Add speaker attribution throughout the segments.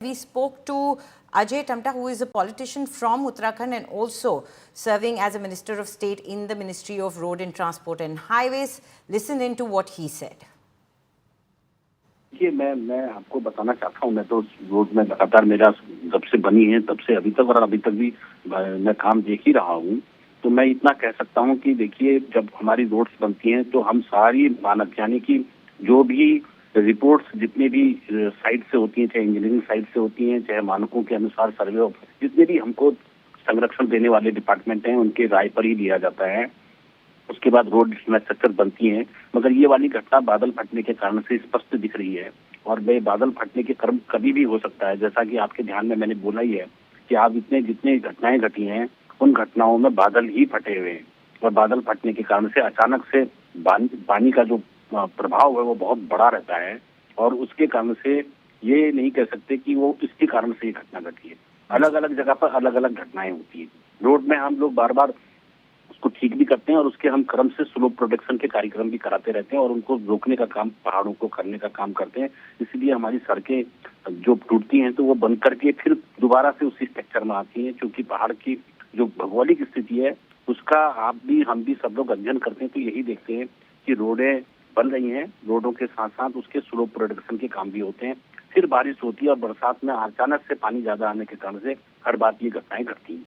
Speaker 1: We spoke to Ajay Tamta, who is a politician from Uttarakhand and also serving as a Minister of State in the Ministry of Road and Transport and Highways. Listen into what he said.
Speaker 2: देखिए मैं आपको बताना चाहता हूँ, मैं तो road में लगातार मेरा जब से बनी है तब से अभी तक और अभी तक भी मैं काम देख ही रहा हूँ। तो मैं इतना कह सकता हूँ कि देखिए, जब हमारी रोड्स बनती हैं तो हम सारी मानक यानी कि जो भी रिपोर्ट्स जितने भी साइड से होती हैं, चाहे इंजीनियरिंग साइड से होती हैं, चाहे मानकों के अनुसार सर्वे जितने भी हमको संरक्षण देने वाले डिपार्टमेंट हैं, उनके राय पर ही लिया जाता है। उसके बाद रोड इंफ्रास्ट्रक्चर बनती हैं। मगर ये वाली घटना बादल फटने के कारण से स्पष्ट दिख रही है और वे बादल फटने के क्रम कभी भी हो सकता है। जैसा कि आपके ध्यान में मैंने बोला ही है कि आप जितने घटनाएं घटी हैं उन घटनाओं में बादल ही फटे हुए हैं और बादल फटने के कारण से अचानक से पानी का जो प्रभाव है वो बहुत बड़ा रहता है और उसके कारण से ये नहीं कह सकते कि वो इसके कारण से ये घटना घटी है। अलग अलग जगह पर अलग अलग घटनाएं होती है। रोड में हम लोग बार बार उसको ठीक भी करते हैं और उसके हम क्रम से स्लो प्रोटेक्शन के कार्यक्रम भी कराते रहते हैं और उनको रोकने का काम, पहाड़ों को करने का काम करते हैं। इसलिए हमारी सड़कें जो टूटती हैं तो वो बंद करके फिर दोबारा से उसी स्ट्रक्चर में आती हैं, क्योंकि पहाड़ की जो भौगोलिक स्थिति है उसका आप भी हम भी सब लोग अध्ययन करते हैं तो यही देखते हैं कि रोडें बन रही हैं, रोडों के साथ साथ उसके स्लो प्रोटेक्शन के काम भी होते हैं। फिर बारिश होती है और बरसात में अचानक से पानी ज्यादा आने के कारण से हर बार ये घटनाएं घटती हैं।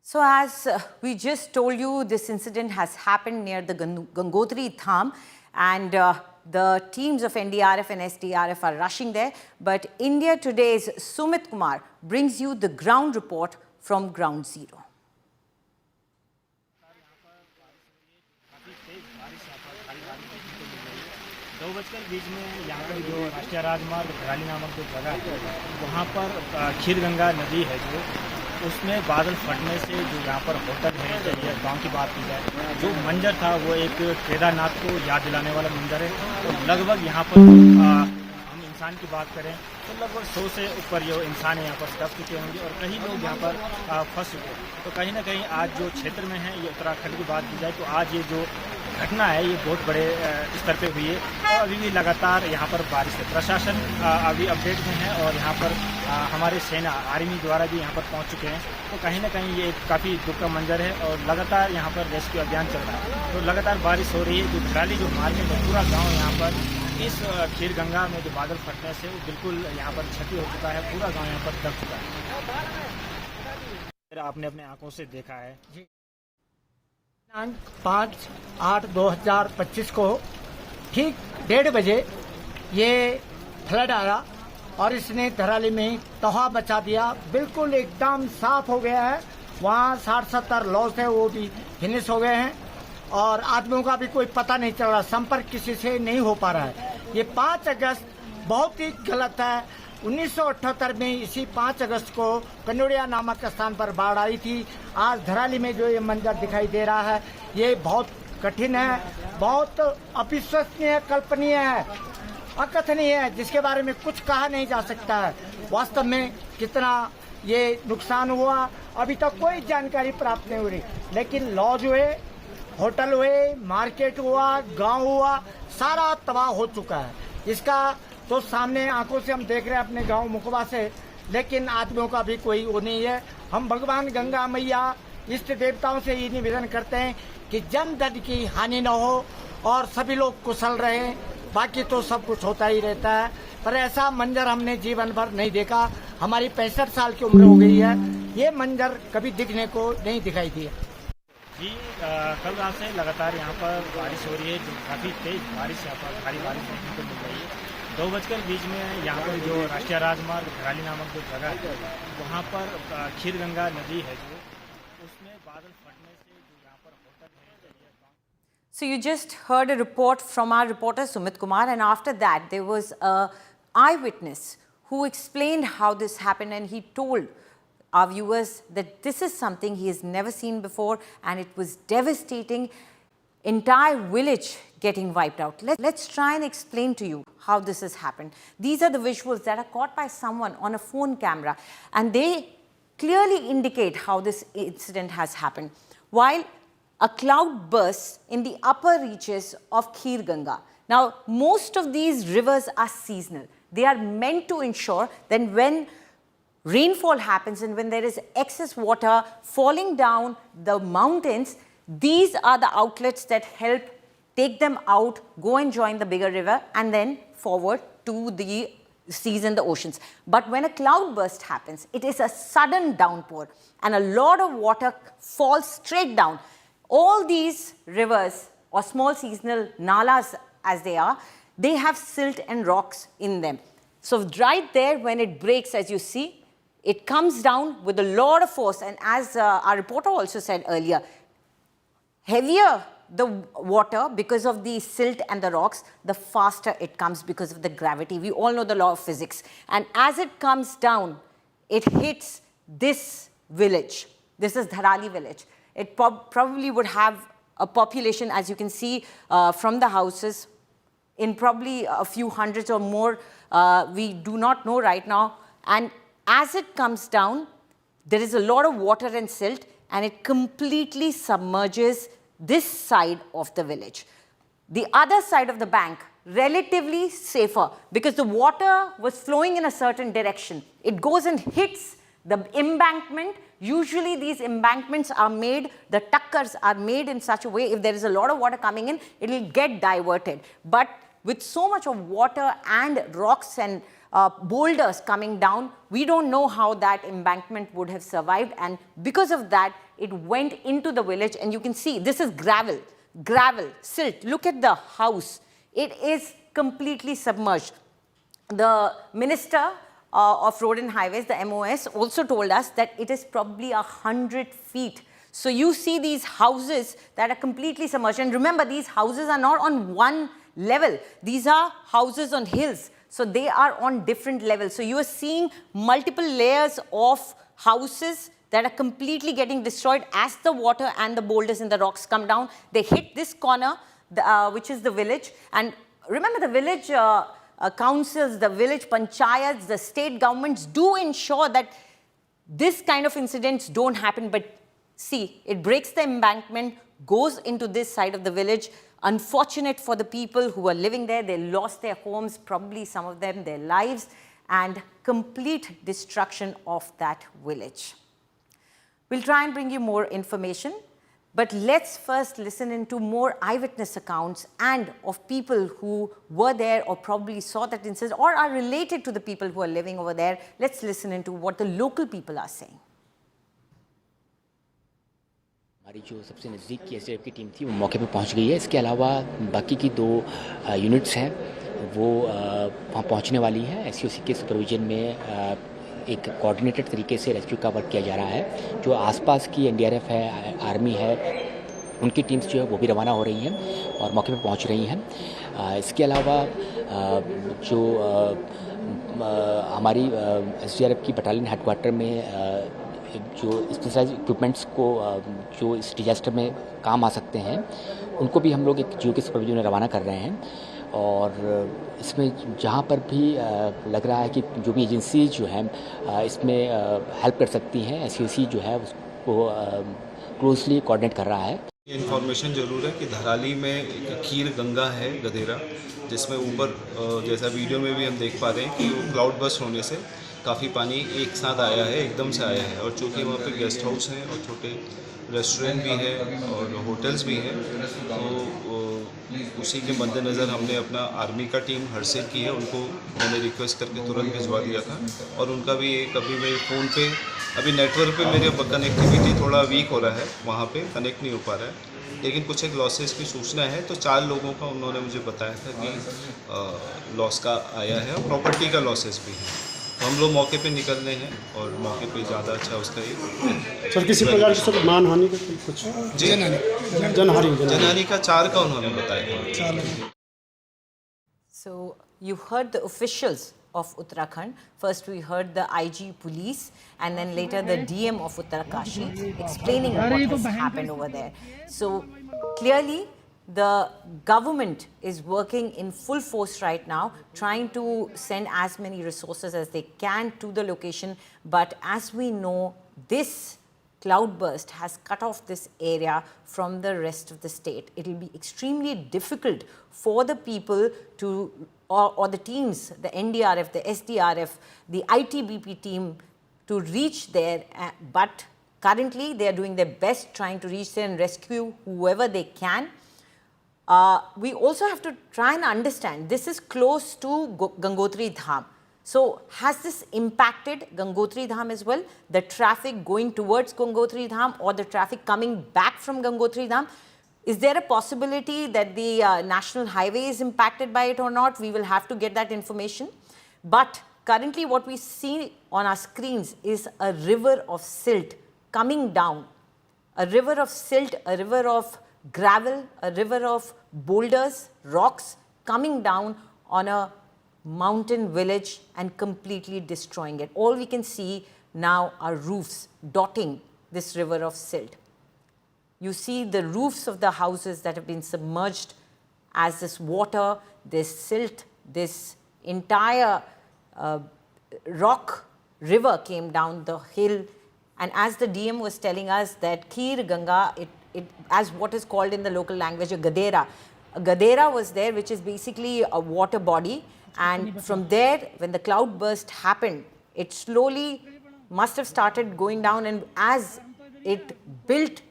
Speaker 1: So as we just told you, this incident has happened near the Gangotri Dham, and the teams of NDRF and SDRF are rushing there. But India Today's Sumit Kumar brings you the ground report from ground zero.
Speaker 3: 2:20 में यहाँ पर जो राष्ट्रीय राजमार्ग धराली नामक जो जगह है वहाँ पर खीरगंगा नदी है जो उसमें बादल फटने से जो यहाँ पर होटल है, चाहिए गांव की बात की जाए, जो मंजर था वो एक केदारनाथ को याद दिलाने वाला मंजर है। तो लगभग यहाँ पर हम इंसान की बात करें तो लगभग 100 से ऊपर जो इंसान है यहाँ पर दब चुके होंगे और कई लोग यहाँ पर फंस चुके। तो कहीं ना कहीं आज जो क्षेत्र में है, ये उत्तराखंड की बात की जाए तो आज ये जो घटना है ये बहुत बड़े स्तर पे हुई है और अभी भी लगातार यहाँ पर बारिश है। प्रशासन अभी अपडेट में है और यहाँ पर हमारे सेना आर्मी द्वारा भी यहाँ पर पहुँच चुके हैं। तो कहीं ना कहीं ये काफ़ी दुख का मंजर है और लगातार यहाँ पर रेस्क्यू अभियान चल रहा है। तो लगातार बारिश हो रही है। जो धराली जो मार्केट है, पूरा गाँव यहाँ पर इस खीरगंगा में जो बादल फटने से वो बिल्कुल यहाँ पर क्षति हो चुका है। पूरा गाँव यहाँ पर दब चुका है। आपने अपने आंखों से देखा है।
Speaker 4: 5/8/2025 को ठीक 1:30 बजे ये फ्लड आया और इसने धराली में तबाह मचा दिया। बिल्कुल एकदम साफ हो गया है। वहाँ 60-70 लॉस है वो भी फिनिश हो गए हैं और आदमियों का भी कोई पता नहीं चल रहा, संपर्क किसी से नहीं हो पा रहा है। ये 5 अगस्त बहुत ही गलत है। 1978 में इसी 5 अगस्त को कन्नौड़िया नामक स्थान पर बाढ़ आई थी। आज धराली में जो ये मंजर दिखाई दे रहा है ये बहुत कठिन है, बहुत अविश्वसनीय, कल्पनीय है, अकथनीय है, जिसके बारे में कुछ कहा नहीं जा सकता है। वास्तव में कितना ये नुकसान हुआ अभी तक कोई जानकारी प्राप्त नहीं हो रही, लेकिन लॉज हुए, होटल हुए, मार्केट हुआ, गांव हुआ, सारा तबाह हो चुका है। इसका तो सामने आंखों से हम देख रहे हैं अपने गांव मुकबा से, लेकिन आदमियों का भी कोई वो नहीं है। हम भगवान गंगा मैया, इष्ट देवताओं से ये निवेदन करते हैं कि जन धन की हानि न हो और सभी लोग कुशल रहें। बाकी तो सब कुछ होता ही रहता है, पर ऐसा मंजर हमने जीवन भर नहीं देखा। हमारी 65 साल की उम्र हो गई है, ये मंजर कभी दिखने को नहीं दिखाई दिया।
Speaker 3: जी कल रात से लगातार यहाँ पर बारिश हो रही है, जो काफ़ी तेज बारिश, यहाँ पर भारी बारिश देखने को मिल रही है। 2:20 में यहाँ पर जो राष्ट्रीय राजमार्ग धराली नामक जो जगह है वहाँ पर खीरगंगा नदी है जो उसमें बादल फटने से जो यहाँ पर होटल है, चाहिए।
Speaker 1: So you just heard a report from our reporter Sumit Kumar, and after that there was a eyewitness who explained how this happened, and he told our viewers that this is something he has never seen before and it was devastating. Entire village getting wiped out. Let's try and explain to you how this has happened. These are the visuals that are caught by someone on a phone camera, and they clearly indicate how this incident has happened. While a cloud bursts in the upper reaches of Khir Ganga. Now, most of these rivers are seasonal. They are meant to ensure that when rainfall happens and when there is excess water falling down the mountains, these are the outlets that help take them out, go and join the bigger river, and then forward to the seas and the oceans. But when a cloud burst happens, it is a sudden downpour and a lot of water falls straight down. All these rivers or small seasonal nalas as they are, they have silt and rocks in them. So right there when it breaks, as you see, it comes down with a lot of force, and as our reporter also said earlier, heavier the water because of the silt and the rocks, the faster it comes because of the gravity. We all know the law of physics. And as it comes down, it hits this village. This is Dharali village. It probably would have a population, as you can see from the houses, in probably a few hundreds or more. We do not know right now. And as it comes down, there is a lot of water and silt, and it completely submerges this side of the village. The other side of the bank, relatively safer, because the water was flowing in a certain direction. It goes and hits the embankment. Usually these embankments are made, the tuckers are made in such a way, if there is a lot of water coming in, it will get diverted. But with so much of water and rocks and boulders coming down, we don't know how that embankment would have survived, and because of that, it went into the village. And you can see this is gravel, silt. Look at the house. It is completely submerged. The Minister of Road and Highways, the MOS, also told us that it is probably 100 feet. So you see these houses that are completely submerged. And remember, these houses are not on one level. These are houses on hills. So they are on different levels. So you are seeing multiple layers of houses that are completely getting destroyed as the water and the boulders and the rocks come down. They hit this corner, which is the village. And remember, the village councils, the village panchayats, the state governments do ensure that this kind of incidents don't happen. But see, it breaks the embankment, goes into this side of the village. Unfortunate for the people who are living there. They lost their homes, probably some of them their lives, and complete destruction of that village. We'll try and bring you more information, but let's first listen into more eyewitness accounts and of people who were there or probably saw that incident or are related to the people who are living over there. Let's listen into what the local people are saying.
Speaker 5: हमारी जो सबसे नज़दीक की SDF की team थी वो मौके पे पहुंच गई है। इसके अलावा बाकी की 2 यूनिट्स हैं वो वहाँ पहुंचने वाली है। एससीओसी के सुपरविजन में एक कोऑर्डिनेटेड तरीके से रेस्क्यू का वर्क किया जा रहा है। जो आसपास की एनडीआरएफ है, आर्मी है, उनकी टीम्स जो है वो भी रवाना हो रही हैं और मौके पे पहुंच रही हैं। इसके अलावा जो हमारी एसडीआरएफ की बटालियन हेडक्वार्टर में जो स्पेशलाइज इक्विपमेंट्स को जो इस डिजास्टर में काम आ सकते हैं उनको भी हम लोग एक जियो के सुपरविजन में रवाना कर रहे हैं। और इसमें जहाँ पर भी लग रहा है कि जो भी एजेंसी जो है इसमें हेल्प कर सकती हैं, एससीओसी जो है उसको क्लोजली कोऑर्डिनेट कर रहा है।
Speaker 6: ये इन्फॉर्मेशन ज़रूर है कि धराली में एक खीर गंगा है गधेरा, जिसमें ऊपर जैसा वीडियो में भी हम देख पा रहे हैं कि वो क्लाउड बस्ट होने से काफ़ी पानी एक साथ आया है, एकदम से आया है। और चूँकि वहाँ पे गेस्ट हाउस हैं और छोटे रेस्टोरेंट भी हैं और होटल्स भी हैं, तो उसी के मद्देनज़र हमने अपना आर्मी का टीम हरसेल की है, उनको मैंने रिक्वेस्ट करके तुरंत भिजवा दिया था। और उनका भी एक अभी मेरे फ़ोन पे अभी नेटवर्क पे मेरे कनेक्टिविटी थोड़ा वीक हो रहा है, वहाँ पे कनेक्ट नहीं हो पा रहा है, लेकिन कुछ एक लॉसेस की सूचना है। तो 4 लोगों का उन्होंने मुझे बताया था कि लॉस का आया है और प्रॉपर्टी का लॉसेस भी है। तो हम लोग मौके पे निकल रहे हैं और मौके पे ज़्यादा अच्छा उसका ये
Speaker 7: सर किसी प्रकार की सर मानहानि का कुछ
Speaker 6: जनहानि का 4 का उन्होंने बताया।
Speaker 1: So you heard the officials of Uttarakhand. First we heard the IG police and then later the DM of Uttarakashi explaining what has happened over there. So clearly the government is working in full force right now, trying to send as many resources as they can to the location. But as we know, this cloudburst has cut off this area from the rest of the state. It will be extremely difficult for the people to or the teams, the NDRF, the SDRF, the ITBP team to reach there, but currently they are doing their best trying to reach there and rescue whoever they can. We also have to try and understand, this is close to Gangotri Dham. So has this impacted Gangotri Dham as well? The traffic going towards Gangotri Dham or the traffic coming back from Gangotri Dham? Is there a possibility that the national highway is impacted by it or not? We will have to get that information. But currently what we see on our screens is a river of silt coming down. A river of silt, a river of gravel, a river of boulders, rocks coming down on a mountain village and completely destroying it. All we can see now are roofs dotting this river of silt. You see the roofs of the houses that have been submerged as this water, this silt, this entire rock river came down the hill. And as the DM was telling us that Kheer Ganga, as what is called in the local language a gadera. A gadera was there, which is basically a water body. And from there, when the cloud burst happened, it slowly must have started going down. And as it built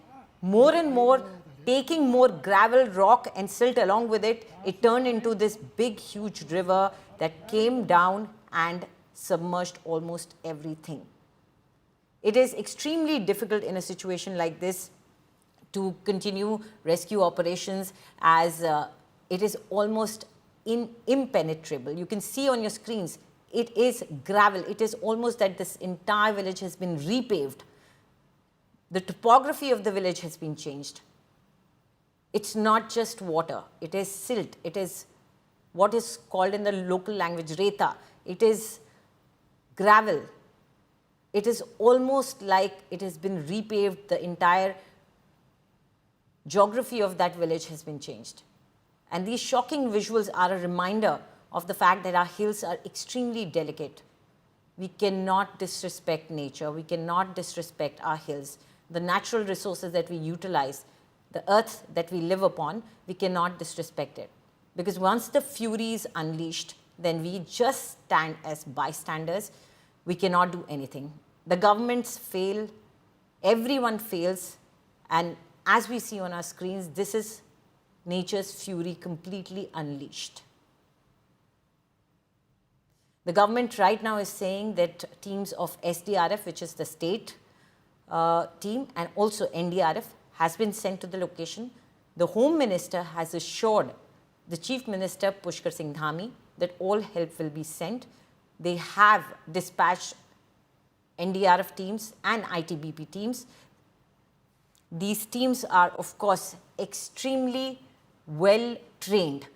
Speaker 1: more and more, taking more gravel, rock and silt along with it, it turned into this big, huge river that came down and submerged almost everything. It is extremely difficult in a situation like this to continue rescue operations, as it is almost impenetrable. You can see on your screens, it is gravel. It is almost that this entire village has been repaved. The topography of the village has been changed. It's not just water, it is silt. It is what is called in the local language reta. It is gravel. It is almost like it has been repaved. The entire geography of that village has been changed. And these shocking visuals are a reminder of the fact that our hills are extremely delicate. We cannot disrespect nature. We cannot disrespect our hills. The natural resources that we utilize, the earth that we live upon, we cannot disrespect it. Because once the fury is unleashed, then we just stand as bystanders. We cannot do anything. The governments fail, everyone fails, and as we see on our screens, this is nature's fury completely unleashed. The government right now is saying that teams of SDRF, which is the state team, and also NDRF has been sent to the location. The Home Minister has assured the Chief Minister Pushkar Singh Dhami that all help will be sent. They have dispatched NDRF teams and ITBP teams. These teams are, of course, extremely well trained.